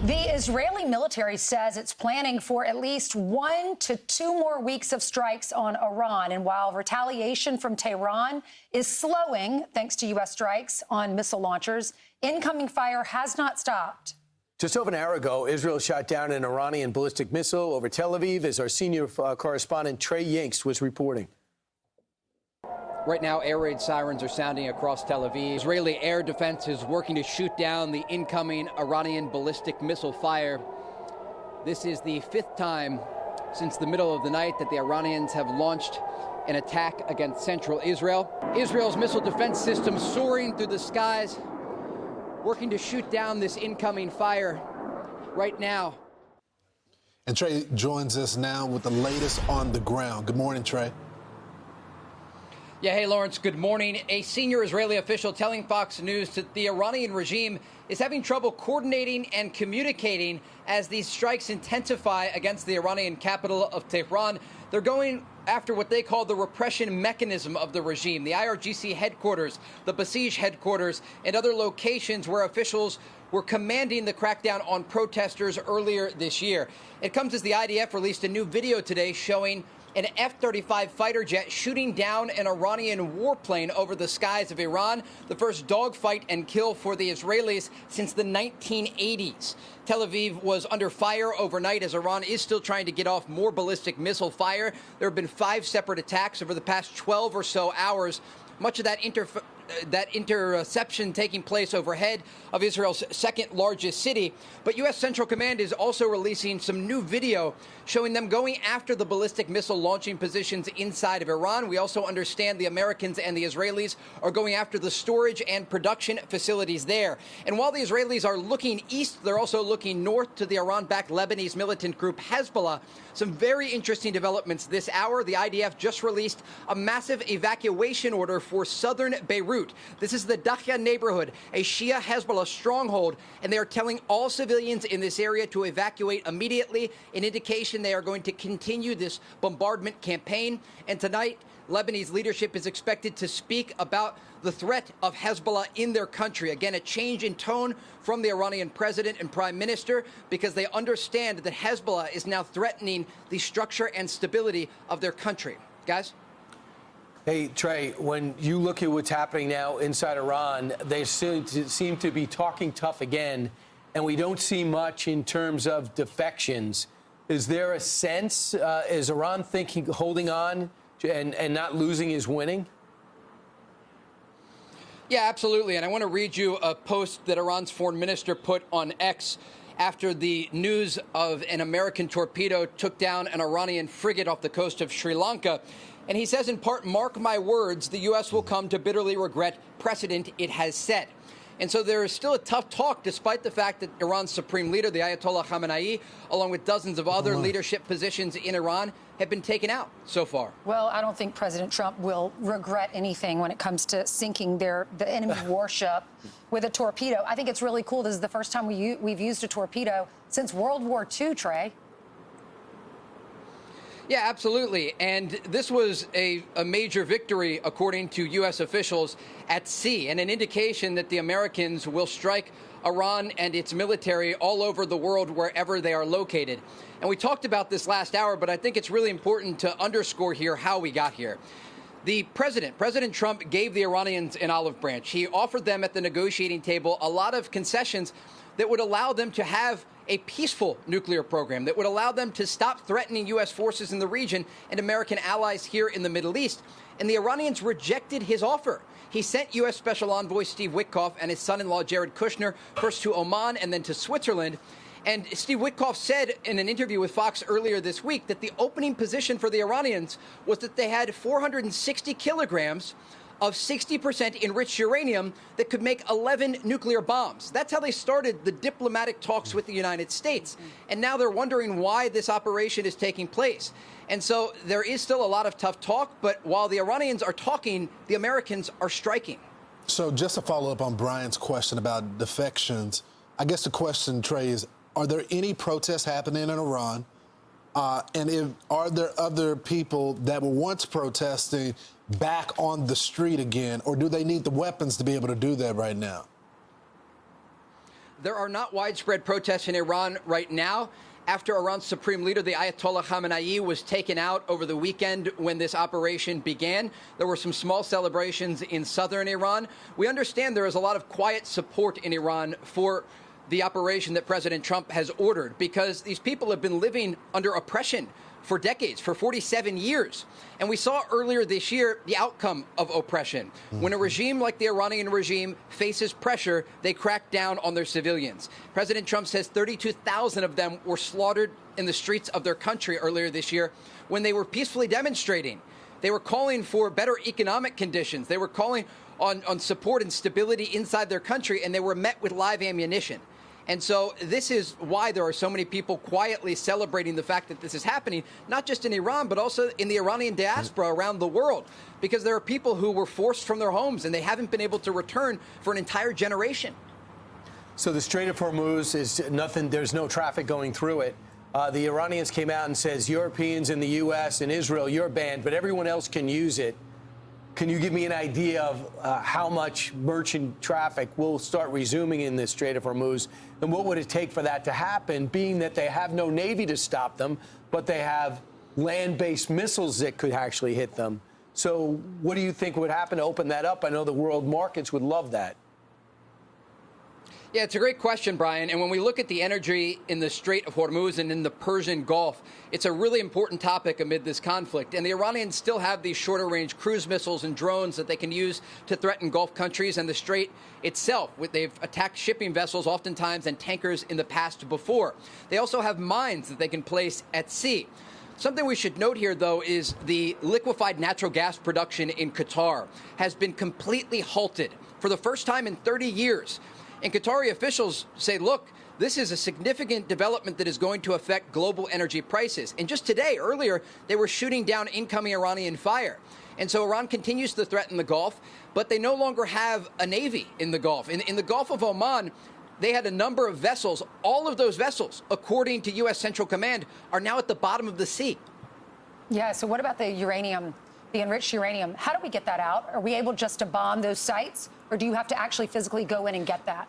The Israeli military says it's planning for at least 1 to 2 more weeks of strikes on Iran. And while retaliation from Tehran is slowing, thanks to U.S. strikes on missile launchers, incoming fire has not stopped. Just over an hour ago, Israel shot down an Iranian ballistic missile over Tel Aviv, as our senior correspondent Trey Yingst was reporting. Right now, air raid sirens are sounding across Tel Aviv. Israeli air defense is working to shoot down the incoming Iranian ballistic missile fire. This is the 5th time since the middle of the night that the Iranians have launched an attack against central Israel. Israel's missile defense system soaring through the skies, working to shoot down this incoming fire right now. And Trey joins us now with the latest on the ground. Good morning, Trey. Yeah, hey, Lawrence, good morning. A senior Israeli official telling Fox News that the Iranian regime is having trouble coordinating and communicating as these strikes intensify against the Iranian capital of Tehran. They're going after what they call the repression mechanism of the regime, the IRGC headquarters, the Basij headquarters, and other locations where officials were commanding the crackdown on protesters earlier this year. It comes as the IDF released a new video today showing an F-35 fighter jet shooting down an Iranian warplane over the skies of Iran, the first dogfight and kill for the Israelis since the 1980s. Tel Aviv was under fire overnight as Iran is still trying to get off more ballistic missile fire. There have been 5 separate attacks over the past 12 or so hours. Much of that interception taking place overhead of Israel's second largest city. But U.S. Central Command is also releasing some new video showing them going after the ballistic missile launching positions inside of Iran. We also understand the Americans and the Israelis are going after the storage and production facilities there. And while the Israelis are looking east, they're also looking north to the Iran-backed Lebanese militant group Hezbollah. Some very interesting developments this hour. The IDF just released a massive evacuation order for southern Beirut. This is the Dakhya neighborhood, a Shia Hezbollah stronghold, and they are telling all civilians in this area to evacuate immediately, an indication they are going to continue this bombardment campaign. And tonight, Lebanese leadership is expected to speak about the threat of Hezbollah in their country. Again, a change in tone from the Iranian president and prime minister because they understand that Hezbollah is now threatening the structure and stability of their country. Guys? Hey, Trey, when you look at what's happening now inside Iran, they seem to be talking tough again, and we don't see much in terms of defections. Is there a sense, is Iran thinking, holding on and not losing is winning? Yeah, absolutely. And I want to read you a post that Iran's foreign minister put on X after the news of an American torpedo took down an Iranian frigate off the coast of Sri Lanka. And he says, in part, mark my words, the U.S. will come to bitterly regret precedent it has set. And so there is still a tough talk, despite the fact that Iran's supreme leader, the Ayatollah Khamenei, along with dozens of other leadership positions in Iran, have been taken out so far. Well, I don't think President Trump will regret anything when it comes to sinking the enemy warship with a torpedo. I think it's really cool. This is the first time we've used a torpedo since World War II, Trey. Yeah, absolutely. And this was a major victory, according to U.S. officials, at sea, and an indication that the Americans will strike Iran and its military all over the world, wherever they are located. And we talked about this last hour, but I think it's really important to underscore here how we got here. The President Trump, gave the Iranians an olive branch. He offered them at the negotiating table a lot of concessions that would allow them to have a peaceful nuclear program, that would allow them to stop threatening U.S. forces in the region and American allies here in the Middle East. And the Iranians rejected his offer. He sent U.S. Special Envoy Steve Witkoff and his son-in-law Jared Kushner first to Oman and then to Switzerland. And Steve Witkoff said in an interview with Fox earlier this week that the opening position for the Iranians was that they had 460 kilograms of 60% enriched uranium that could make 11 nuclear bombs. That's how they started the diplomatic talks with the United States. And now they're wondering why this operation is taking place. And so there is still a lot of tough talk, but while the Iranians are talking, the Americans are striking. So just to follow up on Brian's question about defections, I guess the question, Trey, is, are there any protests happening in Iran? And are there other people that were once protesting back on the street again, or do they need the weapons to be able to do that right now? There are not widespread protests in Iran right now. After Iran's supreme leader, the Ayatollah Khamenei, was taken out over the weekend when this operation began, there were some small celebrations in southern Iran. We understand there is a lot of quiet support in Iran for the operation that President Trump has ordered, because these people have been living under oppression for decades, for 47 years. And we saw earlier this year the outcome of oppression. When a regime like the Iranian regime faces pressure, they crack down on their civilians. President Trump says 32,000 of them were slaughtered in the streets of their country earlier this year when they were peacefully demonstrating. They were calling for better economic conditions. They were calling on support and stability inside their country, and they were met with live ammunition. And so this is why there are so many people quietly celebrating the fact that this is happening, not just in Iran, but also in the Iranian diaspora around the world, because there are people who were forced from their homes and they haven't been able to return for an entire generation. So the Strait of Hormuz is nothing. There's no traffic going through it. The Iranians came out and says Europeans in the U.S. and Israel, you're banned, but everyone else can use it. Can you give me an idea of how much merchant traffic will start resuming in the Strait of Hormuz? And what would it take for that to happen, being that they have no Navy to stop them, but they have land-based missiles that could actually hit them? So what do you think would happen to open that up? I know the world markets would love that. Yeah, it's a great question, Brian. And when we look at the energy in the Strait of Hormuz and in the Persian Gulf, it's a really important topic amid this conflict. And the Iranians still have these shorter-range cruise missiles and drones that they can use to threaten Gulf countries and the Strait itself. They've attacked shipping vessels oftentimes and tankers in the past before. They also have mines that they can place at sea. Something we should note here, though, is the liquefied natural gas production in Qatar has been completely halted for the first time in 30 years. And Qatari officials say, look, this is a significant development that is going to affect global energy prices. And just today, earlier, they were shooting down incoming Iranian fire. And so Iran continues to threaten the Gulf, but they no longer have a navy in the Gulf. In the Gulf of Oman, they had a number of vessels. All of those vessels, according to U.S. Central Command, are now at the bottom of the sea. Yeah, so what about the uranium, the enriched uranium? How do we get that out? Are we able just to bomb those sites, or do you have to actually physically go in and get that?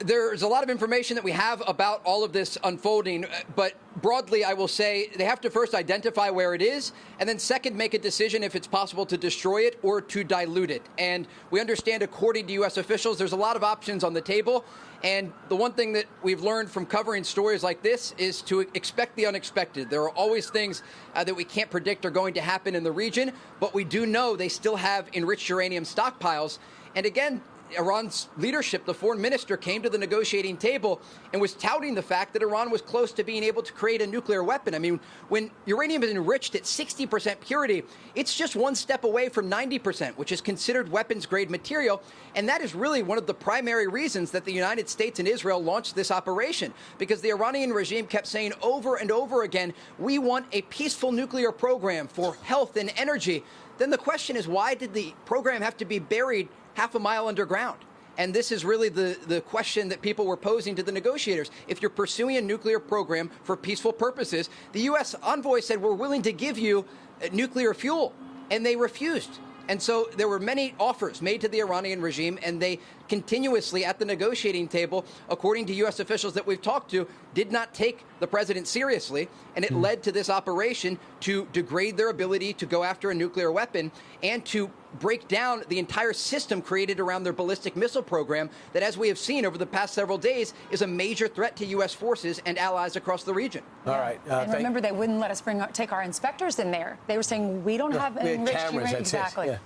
There's a lot of information that we have about all of this unfolding, but broadly, I will say they have to first identify where it is, and then second, make a decision if it's possible to destroy it or to dilute it. And we understand, according to U.S. officials, there's a lot of options on the table. And the one thing that we've learned from covering stories like this is to expect the unexpected. There are always things that we can't predict are going to happen in the region, but we do know they still have enriched uranium stockpiles. And again, Iran's leadership, the foreign minister, came to the negotiating table and was touting the fact that Iran was close to being able to create a nuclear weapon. I mean, when uranium is enriched at 60% purity, it's just one step away from 90%, which is considered weapons-grade material. And that is really one of the primary reasons that the United States and Israel launched this operation, because the Iranian regime kept saying over and over again, we want a peaceful nuclear program for health and energy. Then the question is, why did the program have to be buried half a mile underground? And this is really the question that people were posing to the negotiators. If you're pursuing a nuclear program for peaceful purposes, the U.S. envoy said, we're willing to give you nuclear fuel, and they refused. And so there were many offers made to the Iranian regime, and they continuously at the negotiating table, according to U.S. officials that we've talked to, did not take the president seriously. And it led to this operation to degrade their ability to go after a nuclear weapon and to break down the entire system created around their ballistic missile program that, as we have seen over the past several days, is a major threat to U.S. forces and allies across the region. All right. And remember, they wouldn't let us take our inspectors in there. They were saying, we don't have enriched uranium. Exactly. Yeah.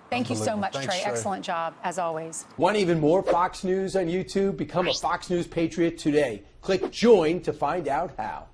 Thank you so much, Thanks, Trey. Trey. Excellent job, as always. Want even more Fox News on YouTube? Become a Fox News Patriot today. Click join to find out how.